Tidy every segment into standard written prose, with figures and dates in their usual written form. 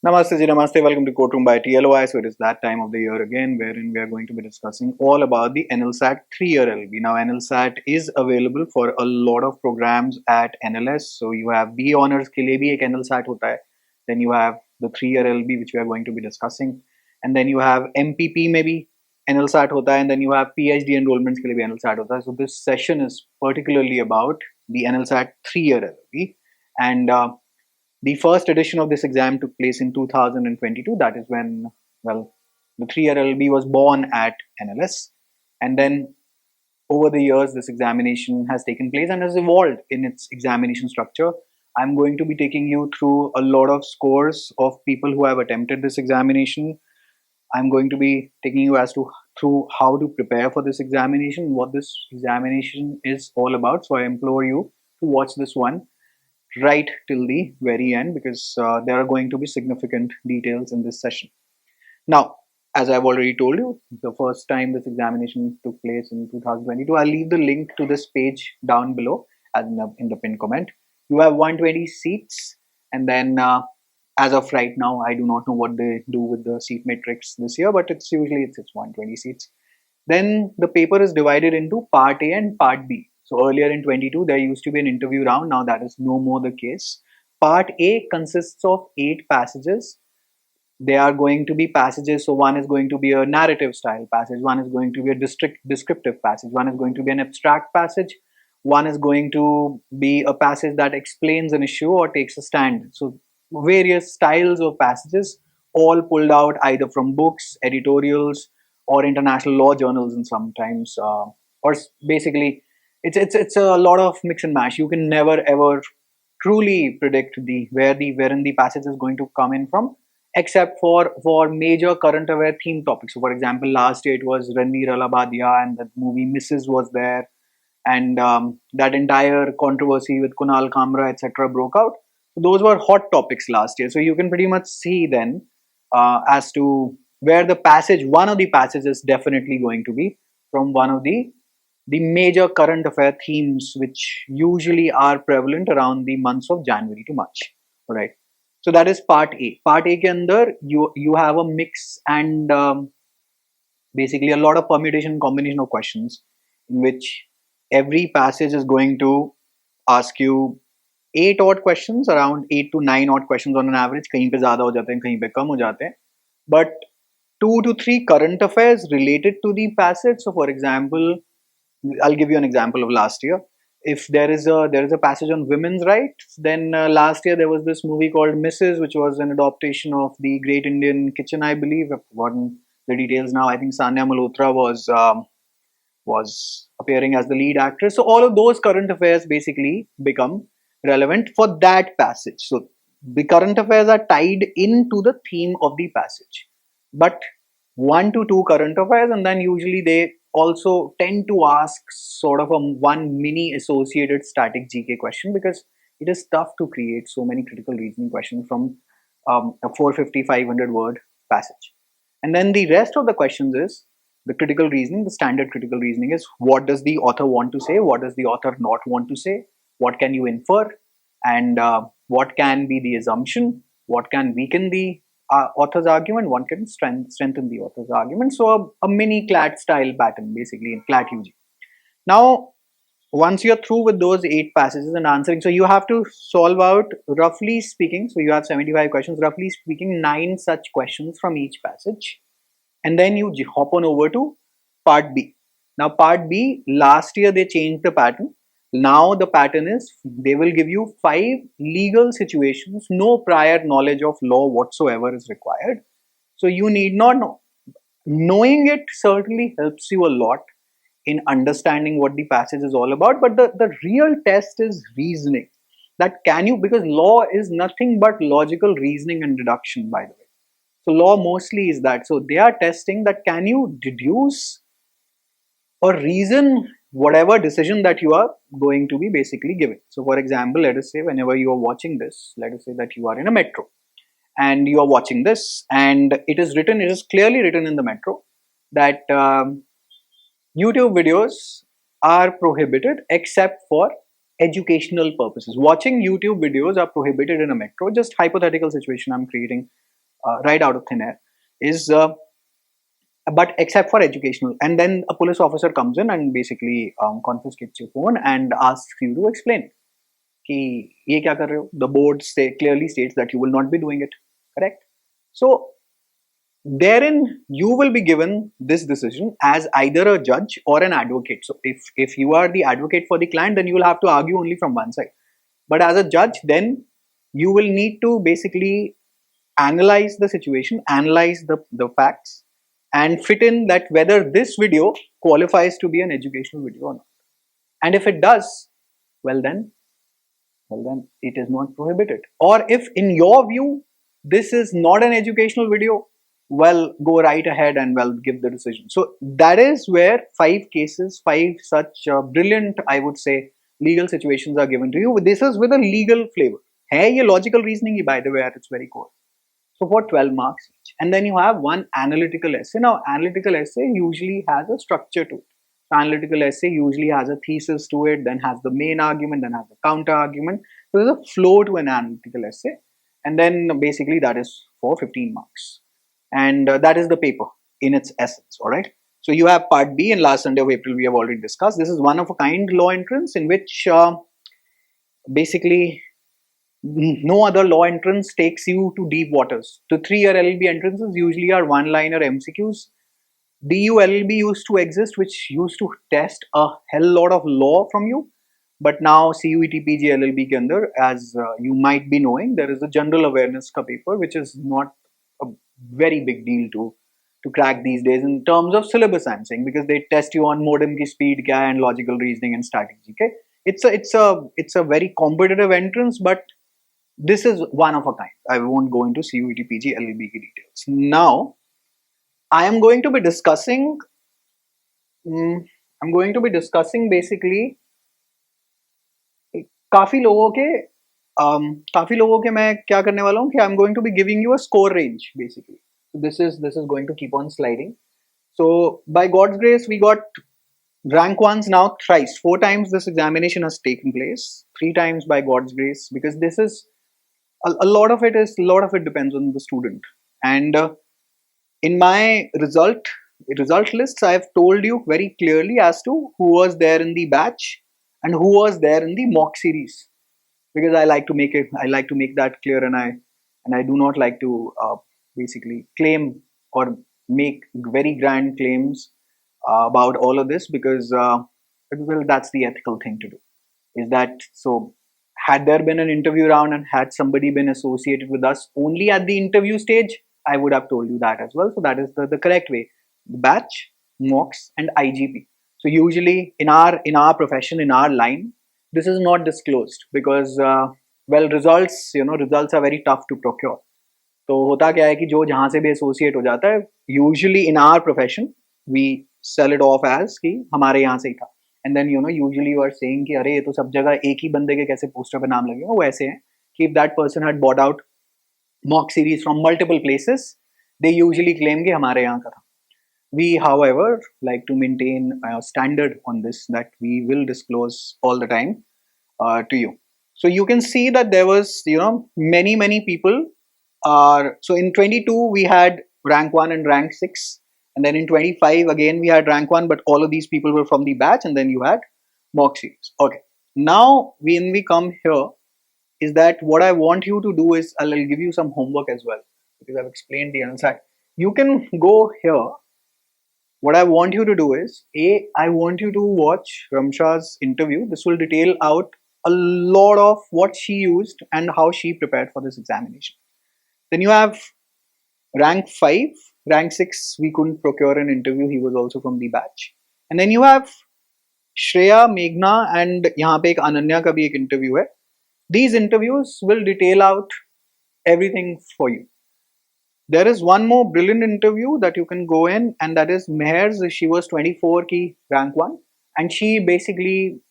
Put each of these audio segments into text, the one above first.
Namaste Ji, Namaste. Welcome to Courtroom by TLOI. So it is that time of the year again wherein we are going to be discussing all about the NLSAT 3-year LB. Now NLSAT is available for a lot of programs at NLS. So you have B Honors के लिए भी एक NLSAT होता है. Then you have the 3-year LB which we are going to be discussing. And then you have MPP में भी NLSAT होता है. And then you have PhD enrollments के लिए भी NLSAT होता है. So this session is particularly about the NLSAT 3-year LB. And the first edition of this exam took place in 2022. That is when, well, the 3-year LLB was born at NLS. And then over the years, this examination has taken place and has evolved in its examination structure. I'm going to be taking you through a lot of scores of people who have attempted this examination. I'm going to be taking you through how to prepare for this examination, what this examination is all about. So I implore you to watch this one right till the very end because there are going to be significant details in this session. Now, as I've already told you, the first time this examination took place in 2022. I'll leave the link to this page down below as in the pinned comment. You have 120 seats, and then as of right now, I do not know what they do with the seat matrix this year, but it's usually it's 120 seats. Then the paper is divided into Part A and Part B. So earlier in 22, there used to be an interview round. Now that is no more the case. Part A consists of 8 passages. They are going to be passages. So one is going to be a narrative style passage. One is going to be a descriptive passage. One is going to be an abstract passage. One is going to be a passage that explains an issue or takes a stand. So various styles of passages, all pulled out either from books, editorials, or international law journals, and sometimes, or basically, it's a lot of mix and mash. You can never ever truly predict wherein the passage is going to come in from, except for major current affair theme topics. So, for example, last year it was Ranveer Alabadia, and the movie Mrs. was there, and that entire controversy with Kunal Kamra, etc., broke out. So those were hot topics last year. So you can pretty much see then as to where one of the passages is definitely going to be from one of the major current affair themes which usually are prevalent around the months of January to March. All right. So that is Part A. Part A ke andar you have a mix and basically a lot of permutation and combination of questions in which every passage is going to ask you 8 odd questions, around 8 to 9 odd questions on an average. कहीं पे ज़्यादा हो जाते हैं, कहीं पे कम हो जाते हैं. But 2 to 3 current affairs related to the passage. So, for example, I'll give you an example of last year. If there is a passage on women's rights, then last year there was this movie called Mrs., which was an adaptation of the Great Indian Kitchen, I believe. I've forgotten the details now. I think Sanya Malhotra was appearing as the lead actress. So all of those current affairs basically become relevant for that passage. So the current affairs are tied into the theme of the passage, but 1 to 2 current affairs, and then usually they also tend to ask sort of one mini associated static GK question, because it is tough to create so many critical reasoning questions from a 450-500 word passage. And then the rest of the questions is the critical reasoning. The standard critical reasoning is, what does the author want to say? What does the author not want to say? What can you infer? And what can be the assumption? What can weaken the author's argument? What can strengthen the author's argument? So a mini CLAT style pattern, basically in CLAT UG. Now, once you're through with those 8 passages and answering, so you have to solve out, roughly speaking, so you have 75 questions, roughly speaking, 9 such questions from each passage. And then you hop on over to Part B. Now, Part B, last year they changed the pattern. Now the pattern is, they will give you 5 legal situations. No prior knowledge of law whatsoever is required. So you need not know. Knowing it certainly helps you a lot in understanding what the passage is all about. But the real test is reasoning. That can you, because law is nothing but logical reasoning and deduction, by the way. So law mostly is that. So they are testing that can you deduce or reason whatever decision that you are going to be basically giving. So for example, let us say whenever you are watching this, let us say that you are in a metro and you are watching this, and it is clearly written in the metro that YouTube videos are prohibited except for educational purposes. Watching YouTube videos are prohibited in a metro. Just hypothetical situation I'm creating right out of thin air, is but except for educational. And then a police officer comes in and basically confiscates your phone and asks you to explain कि ये क्या कर रहे हो. The board clearly states that you will not be doing it, correct? So therein you will be given this decision as either a judge or an advocate. So if you are the advocate for the client, then you will have to argue only from one side. But as a judge, then you will need to basically analyze the situation, analyze the facts, and fit in that whether this video qualifies to be an educational video or not. And if it does, well then it is not prohibited. Or if in your view this is not an educational video, well, go right ahead and well give the decision. So that is where 5 cases, 5 such brilliant, I would say, legal situations are given to you. This is with a legal flavor. Hai ye logical reasoning, by the way, at its very core. So for 12 marks each. And then you have one analytical essay. Now, analytical essay usually has a structure to it. So analytical essay usually has a thesis to it, then has the main argument, then has the counter argument. So there's a flow to an analytical essay. And then basically that is for 15 marks. And that is the paper in its essence, all right? So you have part B, and last Sunday of April we have already discussed. This is one of a kind law entrance in which basically no other law entrance takes you to deep waters. The 3-year LLB entrances usually are one-liner MCQs. DU LLB used to exist, which used to test a hell lot of law from you. But now CUET PG LLB ke andar, as you might be knowing, there is a general awareness ka paper, which is not a very big deal to crack these days in terms of syllabus, I'm saying, because they test you on modem ki speed kya hai and logical reasoning and strategy. Okay? It's a very competitive entrance, but this is one of a kind. I won't go into CUET PG LLB ki details. Now, I am going to be discussing basically काफी लोगों के मैं क्या करने वाला हूँ कि I'm going to be giving you a score range basically. So this is going to keep on sliding. So by God's grace, we got rank ones now thrice. 4 times this examination has taken place. 3 times by God's grace, because this is a lot of it depends on the student. And in my result lists, I have told you very clearly as to who was there in the batch and who was there in the mock series, because I like to make that clear, and I do not like to basically claim or make very grand claims about all of this, because well, that's the ethical thing to do. Is that so? Had there been an interview round and had somebody been associated with us only at the interview stage, I would have told you that as well. So that is the correct way. Batch, mocks, and IGP. So usually in our profession, in our line, this is not disclosed because well, results are very tough to procure. तो होता क्या है कि जो जहाँ से भी associate हो जाता है, usually in our profession we sell it off as कि हमारे यहाँ से ही था. And then usually you are saying कि अरे ये तो सब जगह एक ही बंदे के कैसे पोस्टर पे नाम लगेगा. वो ऐसे हैं कि if that person had bought out mock series from multiple places, they usually claim कि हमारे यहाँ का था. We, however, like to maintain a standard on this, that we will disclose all the time to you. So you can see that there was, many people are. So in 22 we had rank 1 and rank 6, and then in 25 again we had rank 1, but all of these people were from the batch, and then you had mock series. Okay. Now when we come here, is that what I want you to do is I'll give you some homework as well, because I've explained the NLSAT. You can go here. What I want you to do is, I want you to watch Ramsha's interview. This will detail out a lot of what she used and how she prepared for this examination. Then you have rank 5, rank 6, we couldn't procure an interview. He was also from the batch. And then you have Shreya, Meghna, and यहाँ पे एक Ananya का भी एक interview है. These interviews will detail out everything for you. There is one more brilliant interview that you can go in, and that is Meher's. She was 24 ki rank 1, and she basically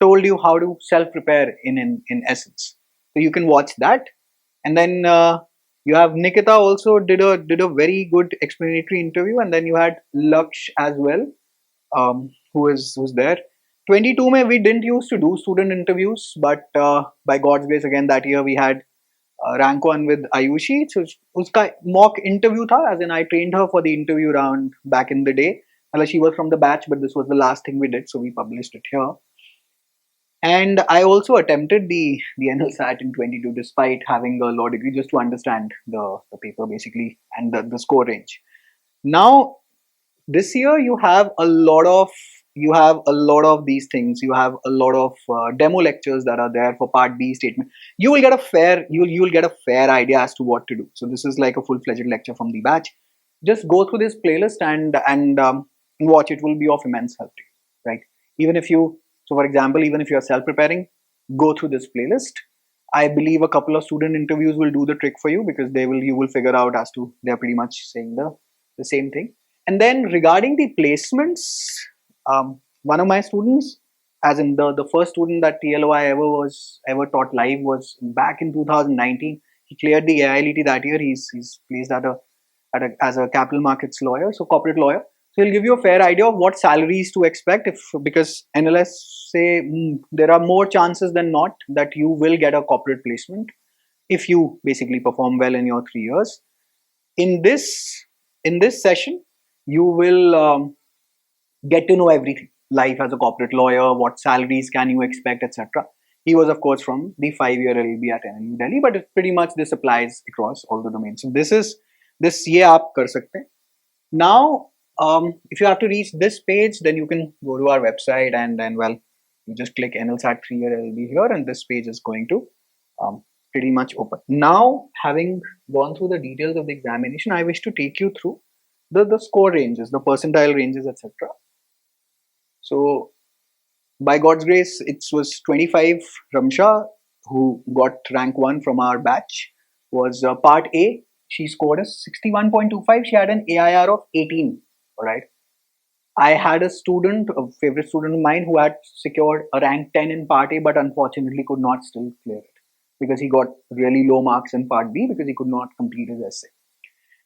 told you how to self-prepare in essence. So you can watch that. And then you have Nikita also did a very good explanatory interview, and then you had Laksh as well, who's there. 22 mein we didn't used to do student interviews, but by God's grace again that year we had rank 1 with Ayushi. So uska mock interview tha, as in I trained her for the interview round back in the day. She was from the batch, but this was the last thing we did, so we published it here. And I also attempted the NLSAT in 22 despite having a law degree, just to understand the paper basically and the score range. Now this year you have a lot of these things. You have a lot of demo lectures that are there for part B statement. You will get a fair idea as to what to do. So this is like a full-fledged lecture from the batch. Just go through this playlist and watch. It will be of immense help to you, right? Even if you, so for example, even if you are self-preparing, go through this playlist. I believe a couple of student interviews will do the trick for you, because you will figure out as to, they're pretty much saying the same thing. And then regarding the placements, one of my students, as in the first student that TLOI ever taught live, was back in 2019. He cleared the AILT that year. He's placed as a capital markets lawyer, so corporate lawyer. So he'll give you a fair idea of what salaries to expect, because NLS say there are more chances than not that you will get a corporate placement if you basically perform well in your 3 years. In this session, you will get to know everything. Life as a corporate lawyer, what salaries can you expect, etc. He was, of course, from the 5-year LLB at NLU Delhi, but it pretty much this applies across all the domains. So this ye aap kar sakte hain. Now, if you have to reach this page, then you can go to our website and then, well, you just click NLSAT 3-year LLB here, and this page is going to pretty much open. Now, having gone through the details of the examination, I wish to take you through the score ranges, the percentile ranges, etc. So, by God's grace, it was 25. Ramsha, who got rank 1 from our batch, was part A. She scored a 61.25. She had an AIR of 18. All right. I had a student, a favorite student of mine, who had secured a rank 10 in part A, but unfortunately could not still clear it, because he got really low marks in part B because he could not complete his essay.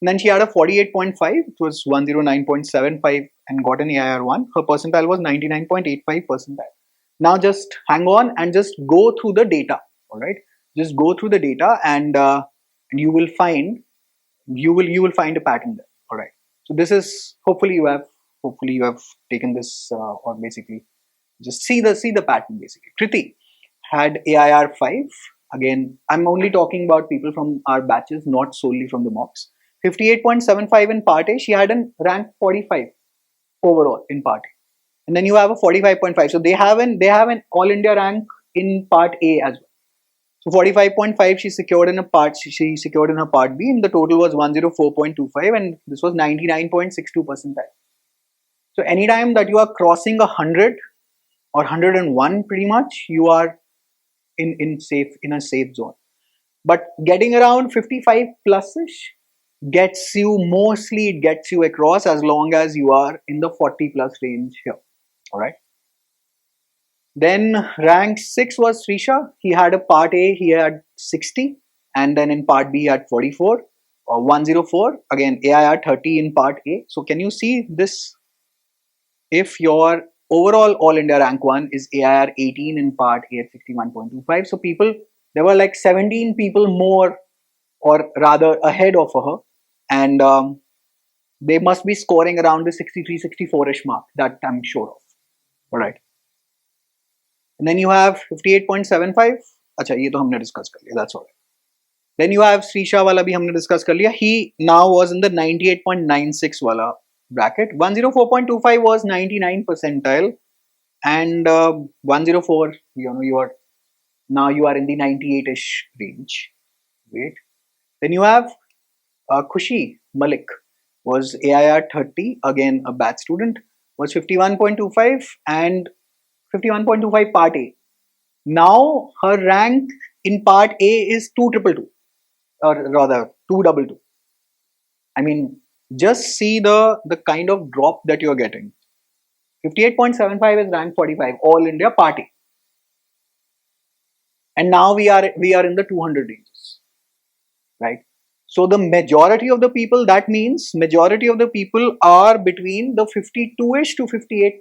And then she had a 48.5, it was 109.75, and got an AIR 1. Her percentile was 99.85 percentile. Now just hang on and just go through the data, all right? Just go through the data, and you will find a pattern there, all right? So this is, hopefully you have taken this, or basically just see the pattern basically. Kriti had AIR 5. Again, I'm only talking about people from our batches, not solely from the mocks. 58.75 in part A. She had a rank 45 overall in part A. And then you have a 45.5. So they have an all India rank in part A as well. So 45.5 she secured in her part B, and the total was 104.25, and this was 99.62 percentile. So anytime that you are crossing 100 or 101, pretty much you are in a safe zone. But getting around 55 plus-ish gets you across, as long as you are in the 40 plus range here. All right. Then rank 6 was Srisha. He had a part A, he had 60, and then in part B he had 44 or 104. Again, AIR 30 in part A. So can you see this? If your overall all India rank 1 is AIR 18 in part A at 61.25, so there were like 17 people more, or rather ahead of her, and they must be scoring around the 63, 64-ish mark, that I'm sure of. All right. And then you have 58.75. Acha, ye to humne discuss kar liya. That's all right. Then you have Srisha wala bhi humne discuss kar liya. He now was in the 98.96 wala bracket. 104.25 was 99 percentile, and 104, you are in the 98-ish range. Wait. Then you have Khushi Malik, was AIR 30, again a batch student, was 51.25 and 51.25 part A. Now her rank in part A is 2222, or rather 222. I mean, just see the kind of drop that you are getting. 58.75 is rank 45, all India part A. And now we are in the 200 ranges, right? So the majority of the people, that means majority of the people are between the 52-ish to 58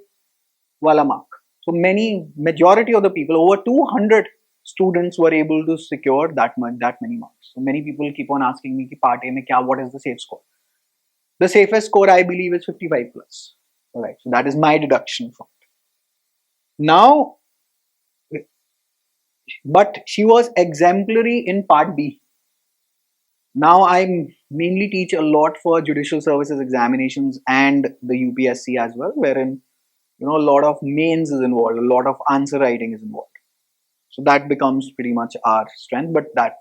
wala mark. So majority of the people, over 200 students were able to secure that many marks. So many people keep on asking me, ki part A mein kya, what is the safe score? The safest score I believe is 55 plus. Alright, so that is my deduction from it. Now, but she was exemplary in part B. Now I mainly teach a lot for judicial services examinations and the UPSC as well, wherein a lot of mains is involved, a lot of answer writing is involved. So that becomes pretty much our strength, but that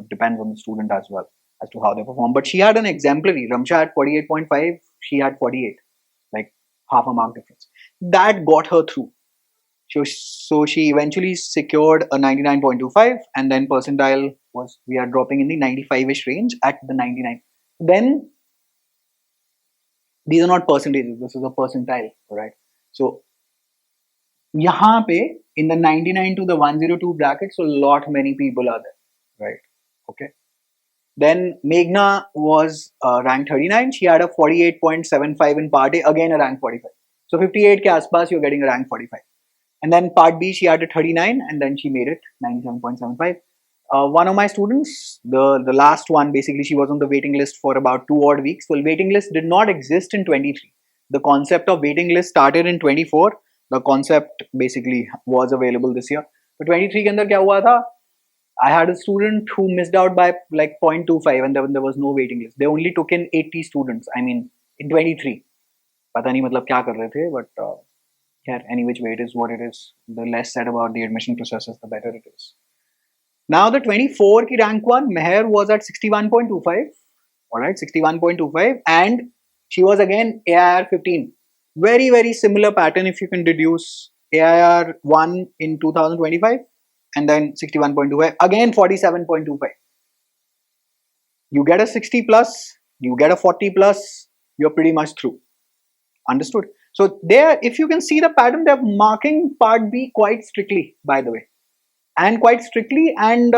depends on the student as well as to how they perform. But she had an exemplary. Ramsha had 48.5, she had 48, like half a mark difference. That got her through. So she eventually secured a 99.25, and then percentile was, we are dropping in the 95-ish range at the 99. Then these are not percentages, this is a percentile, right? So yahan pe in the 99 to the 102 bracket, so many people are there, right? Okay. Then Meghna was ranked 39. She had a 48.75 in part A, again a rank 45. So 58 ke aspas, you're getting a rank 45. And then part B, she had a 39, and then she made it 97.75. One of my students, the last one, basically she was on the waiting list for about 2 odd weeks. Well, waiting list did not exist in 23. The concept of waiting list started in 24. The concept basically was available this year. So 23 ke andar kya hua tha? I had a student who missed out by like 0.25, and then there was no waiting list. They only took in 80 students. I mean, in 23. Pata nahi matlab kya kar rahe the, but yeah, any which way it is what it is. The less said about the admission processes, the better it is. Now the 24 ki rank one, Meher was at 61.25. Alright, 61.25, and she was again AIR 15. Very, very similar pattern if you can deduce AIR 1 in 2025 and then 61.25, again 47.25. You get a 60 plus, you get a 40 plus, you're pretty much through. Understood? So there, if you can see the pattern, they're marking part B quite strictly, by the way, and quite strictly, and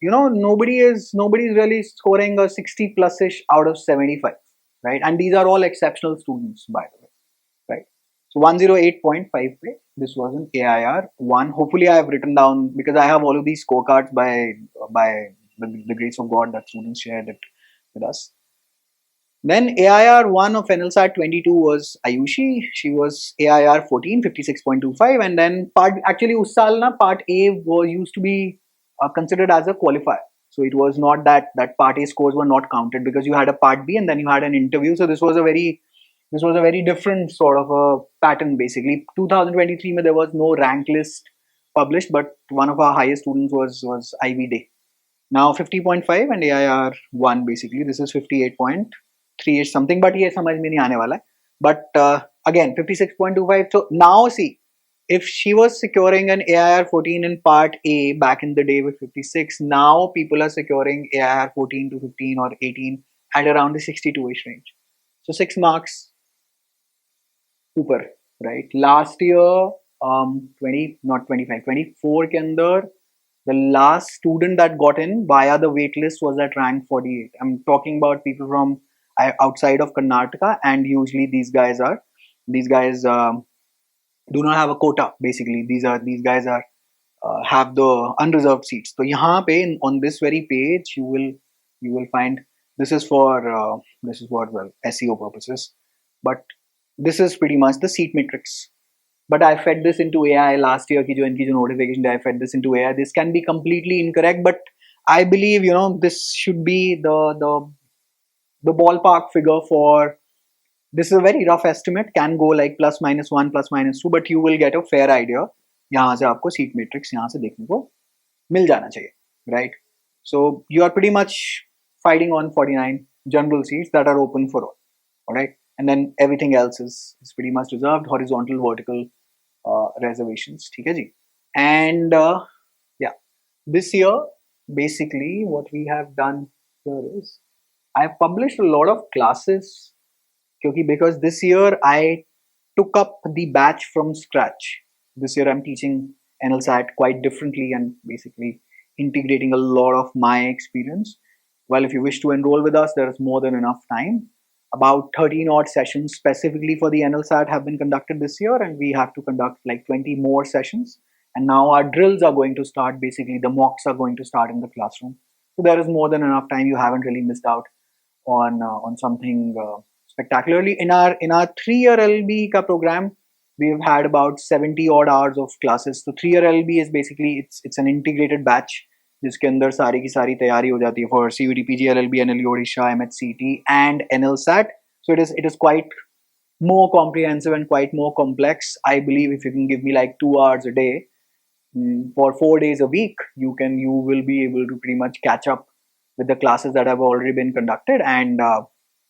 nobody is really scoring a 60 plus ish out of 75, right? And these are all exceptional students, by the way, right? So 108.5, this was an AIR 1. Hopefully I have written down, because I have all of these scorecards by the grace of God that students shared it with us. Then AIR 1 of NLSAT 22 was Ayushi. She was AIR 14, 56.25, and then actually us saal na part A was used to be considered as a qualifier. So it was not that part A scores were not counted, because you had a part B and then you had an interview. So this was a very different sort of a pattern basically. 2023 there was no rank list published, but one of our highest students was IB Day. Now 50.5 and AIR 1 basically. This is 58.3 ish something, but ye samajh mein nahi aane wala hai. But again 56.25. So now see, if she was securing an AIR 14 in part A back in the day with 56, now people are securing AIR 14 to 15 or 18 at around the 62-ish range. So 6 marks ऊपर, right? Last year 24 के अंदर the last student that got in via the wait list was at rank 48. I'm talking about people from outside of Karnataka, and usually these guys do not have a quota. Basically, these guys are have the unreserved seats. So यहाँ पे on this very page you will find this is for well SEO purposes, but this is pretty much the seat matrix. But I fed this into AI last year ki jo inki jo notification, I fed this into AI. This can be completely incorrect, but I believe this should be the ballpark figure for. This is a very rough estimate, can go like plus minus 1, plus minus 2, but you will get a fair idea. यहाँ से आपको seat matrix यहाँ से देखने को मिल जाना चाहिए, right? So you are pretty much fighting on 49 general seats that are open for all right? And then everything else is pretty much reserved, horizontal, vertical reservations, ठीक है जी? And yeah, this year basically what we have done here is I have published a lot of classes because this year I took up the batch from scratch. This year I'm teaching NLSAT quite differently and basically integrating a lot of my experience. Well, if you wish to enroll with us, there is more than enough time. About 13 odd sessions specifically for the NLSAT have been conducted this year, and we have to conduct like 20 more sessions. And now our drills are going to start. Basically, the mocks are going to start in the classroom. So there is more than enough time. You haven't really missed out on something spectacularly. In our 3-year LLB ka program, we've had about 70 odd hours of classes. So 3-year LLB is basically it's an integrated batch जिसके अंदर सारी की सारी तैयारी हो जाती है for CUT, PG, LLB, NLE, Odisha, MHCT and NLSAT. So it is quite more comprehensive and quite more complex. I believe if you can give me like 2 hours a day for 4 days a week, you will be able to pretty much catch up with the classes that have already been conducted, and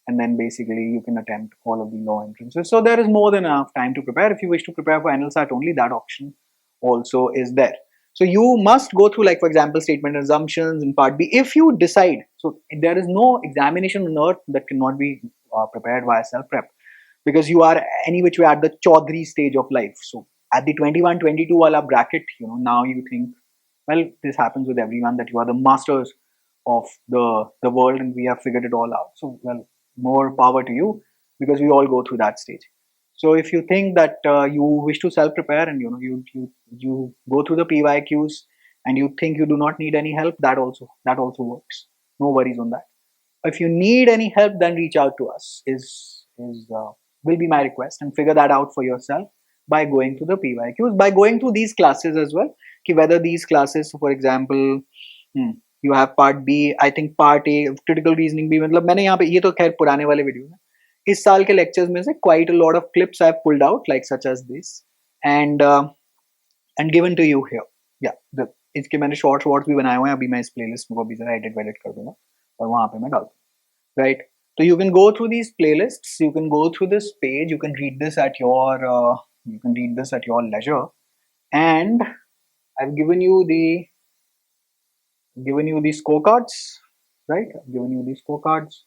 then basically you can attempt all of the law entrances. So there is more than enough time to prepare. If you wish to prepare for NLSAT only, that option also is there. So you must go through, like for example, statement and assumptions in part B. If you decide, so there is no examination on earth that cannot be prepared via self-prep, because you are any which way at the Chaudhary stage of life. So at the 21, 22 wala bracket, now you think, well, this happens with everyone, that you are the masters of the world and we have figured it all out. So, well, more power to you, because we all go through that stage. So if you think that you wish to self-prepare and you go through the PYQs and you think you do not need any help, that also works. No worries on that. If you need any help, then reach out to us. Will be my request, and figure that out for yourself by going through the PYQs, by going through these classes as well. Ki whether these classes, for example, you have part B, I think part A, critical reasoning भी, मतलब मैंने यहाँ पे ये तो खैर पुराने वाले वीडियो में, इस साल के lectures में से quite a lot of clips I've pulled out, like such as this, and given to you here. Yeah, इसके मैंने shorts भी बनाए हुए हैं. अभी मैं इस playlist को भी जरा edit कर दूंगा और वहाँ पे मैं डाल दूंगा, right? So you can go through these playlists, you can go through this page, you can read this at your leisure, and I've given you the scorecards, right? I've given you the scorecards,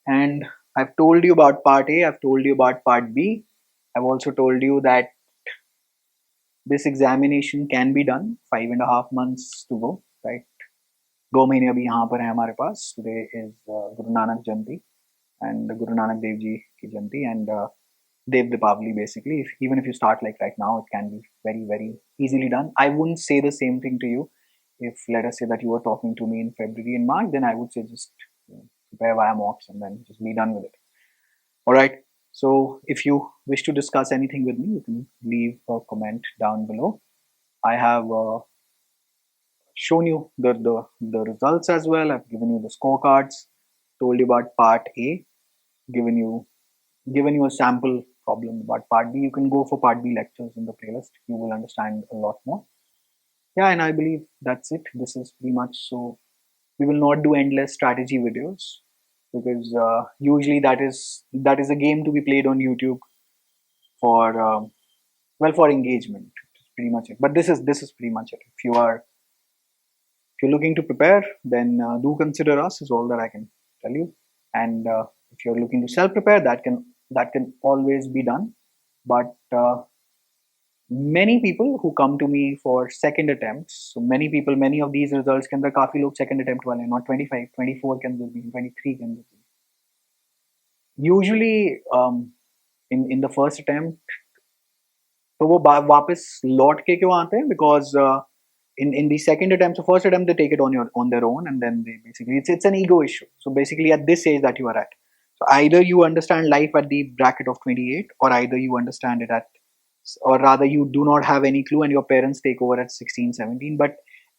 and I've told you about part A, I've told you about part B. I've also told you that this examination can be done, 5.5 months to go, right? 2 महीने अभी यहाँ पर है हमारे पास. Today is Guru Nanak Jayanti and Guru Nanak Dev Ji ki Jayanti, and Dev Dipavali basically. Even if you start like right now, it can be very, very easily done. I wouldn't say the same thing to you. If let us say that you were talking to me in February and March, then I would say just prepare via mocks and then just be done with it. Alright, so if you wish to discuss anything with me, you can leave a comment down below. I have shown you the results as well. I've given you the scorecards, told you about part A, given you a sample problem about part B. You can go for part B lectures in the playlist. You will understand a lot more. Yeah, and I believe that's it. This is pretty much so. We will not do endless strategy videos, because usually that is a game to be played on YouTube for for engagement. It's pretty much it. But this is pretty much it. If you're looking to prepare, then do consider us, is all that I can tell you. And if you're looking to self-prepare, that can always be done. But many people who come to me for second attempts, so many of these results can be काफी लोग second attempt वाले, not 25, 24 can be, 23 can be. Usually in the first attempt, तो वो वापस लौट के क्यों आते हैं? Because in the second attempt, so first attempt they take it on their own, and then they basically it's an ego issue. So basically at this age that you are at, so either you understand life at the bracket of 28, or either you understand it or rather you do not have any clue and your parents take over at 16, 17. But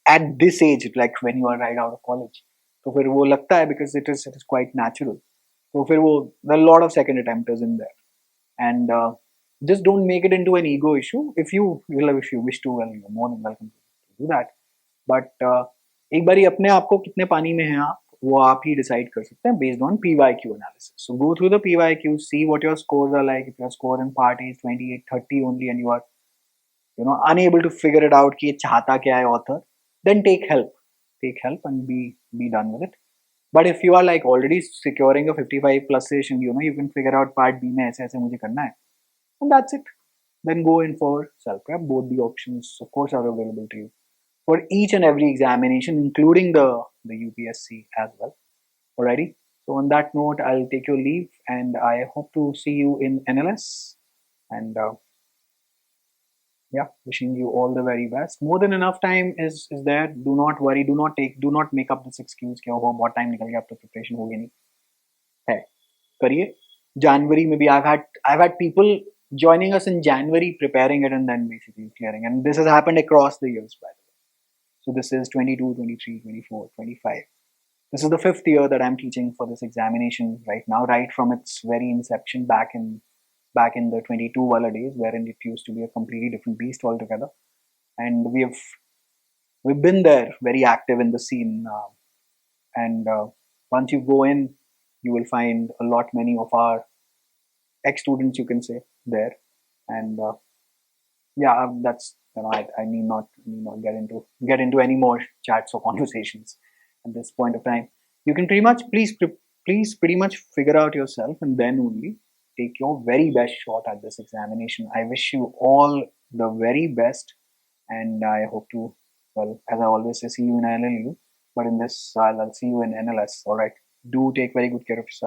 at this age, like when you are right out of college, तो फिर वो लगता है, because it is quite natural. So फिर वो there are a lot of second attempters in there, and just don't make it into an ego issue. If you wish to, well, you're more than welcome to do that. But एक बारी अपने आप को कितने पानी में हैं आप, वो आप ही decide कर सकते हैं based on PYQ analysis. So go through the PYQ, see what your scores are like. If your score in part A is 28, 30 only, and you are unable to figure it out कि ये चाहता क्या है author, then take help and be done with it. But if you are like already securing a 55 plus ish, and you can figure out part B में ऐसे मुझे करना है, and that's it, then go in for self-prep. Both the options of course are available to you for each and every examination, including the UPSC as well. Alrighty. So on that note, I'll take your leave, and I hope to see you in NLS. And yeah, wishing you all the very best. More than enough time is there. Do not worry. Do not make up this excuse कि oh बहुत time निकल गया अब तो preparation होगी नहीं. है करिए. January maybe I've had people joining us in January preparing it and then basically clearing. And this has happened across the years, by the way. So this is 22, 23, 24, 25. This is the 5th year that I'm teaching for this examination right now, right from its very inception back in the 22 wala days, wherein it used to be a completely different beast altogether. And we've been there, very active in the scene. And once you go in, you will find a lot many of our ex-students, you can say, there. And yeah, that's I need not get into any more chats or conversations at this point of time. You can please pretty much figure out yourself and then only take your very best shot at this examination. I wish you all the very best, and I hope to, well, as I always say, see you in LLU, but in this I'll see you in NLS. All right, do take very good care of yourself.